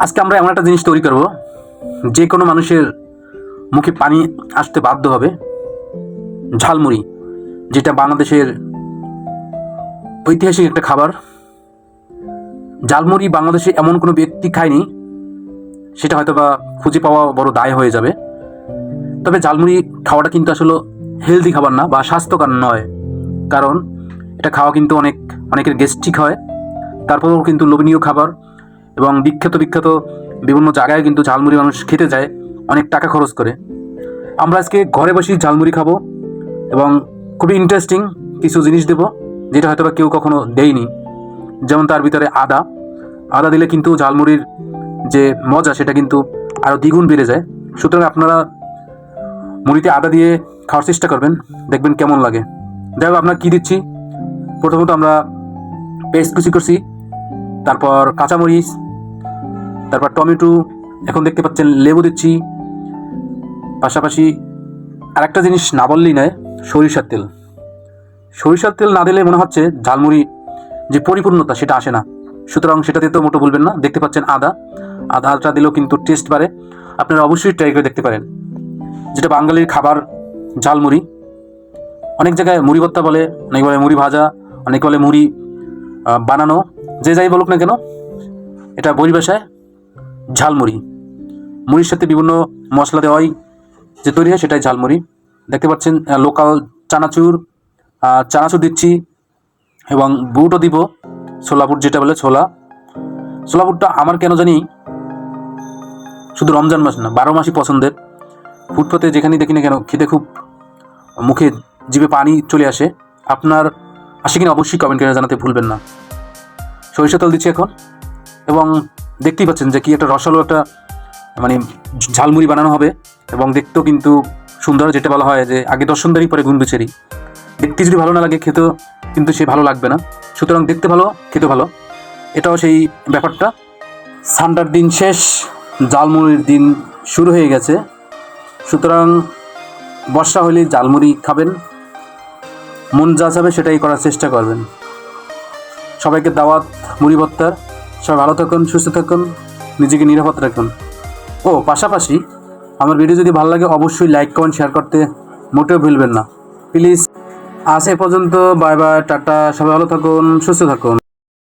আজকে আমরা এমন একটা জিনিস তৈরি করব, যে কোনো মানুষের মুখে পানি আসতে বাধ্য হবে। ঝালমুড়ি, যেটা বাংলাদেশের ঐতিহাসিক একটা খাবার। ঝালমুড়ি বাংলাদেশে এমন কোনো ব্যক্তি খায়নি, সেটা হয়তো বা খুঁজে পাওয়া বড় দায় হয়ে যাবে। তবে ঝালমুড়ি খাওয়াটা কিন্তু আসলে হেলদি খাবার না বা স্বাস্থ্যকর নয়, কারণ এটা খাওয়া কিন্তু অনেকের গ্যাস্ট্রিক হয়। তারপরেও কিন্তু লোভনীয় খাবার, এবং বিখ্যাত বিভিন্ন জায়গায় কিন্তু ঝালমুড়ি মানুষ খেতে যায়, অনেক টাকা খরচ করে। আমরা আজকে ঘরে বসেই ঝালমুড়ি খাবো, এবং খুবই ইন্টারেস্টিং কিছু জিনিস দেবো, যেটা হয়তো বা কেউ কখনো দেয়নি। যেমন তার ভিতরে আদা দিলে কিন্তু ঝালমুড়ির যে মজা সেটা কিন্তু আরও দ্বিগুণ বেড়ে যায়। সুতরাং আপনারা মুড়িতে আদা দিয়ে খাওয়ার চেষ্টা করবেন, দেখবেন কেমন লাগে। যাই হোক, আপনার কী দিচ্ছি, প্রথমত আমরা পেস্ট কুচি করছি, তারপর কাঁচামরিচ, তারপর টমেটো, এখন দেখতে পাচ্ছেন লেবু দিচ্ছি। পাশাপাশি আরেকটা জিনিস না বললেই নয়, সরিষার তেল। সরিষার তেল না দিলে মনে হচ্ছে ঝালমুড়ি যে পরিপূর্ণতা সেটা আসে না। সুতরাং সেটা দিতে মোটো বলবেন না। দেখতে পাচ্ছেন আদাটা দিলেও কিন্তু টেস্ট বাড়ে। আপনারা অবশ্যই ট্রাই করে দেখতে পারেন। যেটা বাঙালির খাবার ঝালমুড়ি। অনেক জায়গায় মুড়ি ভর্তা বলে, অনেকে বলে মুড়ি ভাজা, অনেকে বলে মুড়ি বানানো। যে যাই বলুক না কেন, এটা পরিভাষায় ঝালমুড়ি। মুড়ির সাথে বিভিন্ন মশলা দেওয়াই যে তৈরি হয় সেটাই ঝালমুড়ি। দেখতে পাচ্ছেন লোকাল চানাচুর দিচ্ছি, এবং বুটও দিব, ছোলা বুট যেটা বলে ছোলা বুটটা আমার কেন জানি শুধু রমজান মাস না, 12 মাসই পছন্দের। ফুটপাতে যেখানেই দেখি না কেন খেতে খুব মুখে জিভে পানি চলে আসে। আপনার আসে কিনা অবশ্যই কমেন্ট করে জানাতে ভুলবেন না। সরিষা তেল দিচ্ছি এখন, এবং দেখতেই পাচ্ছেন যে কি একটা রসালো একটা মানে ঝালমুড়ি বানানো হবে, এবং দেখতেও কিন্তু সুন্দর। যেটা বলা হয় যে আগে দর্শনদারি পরে গুণ বিচারি। দেখতে যদি ভালো না লাগে, খেতেও কিন্তু সে ভালো লাগবে না। সুতরাং দেখতে ভালো, খেতে ভালো, এটাও সেই ব্যাপারটা। ঠান্ডার দিন শেষ, ঝালমুড়ির দিন শুরু হয়ে গেছে। সুতরাং বর্ষা হলেই ঝালমুড়ি খাবেন, মন যা চাবে সেটাই করার চেষ্টা করবেন। সবাইকে দাওয়াত মুড়ি ভর্তার। সবাই ভালো থাকুন, সুস্থ থাকুন, নিজেকে নিরাপদ রাখুন। পাশাপাশি আমার ভিডিও যদি ভালো লাগে অবশ্যই লাইক কমেন্ট শেয়ার করতে মোটেও ভুলবেন না প্লিজ। আজ এ পর্যন্ত, বাই বাই, টাটা। সবাই ভালো থাকুন, সুস্থ থাকুন।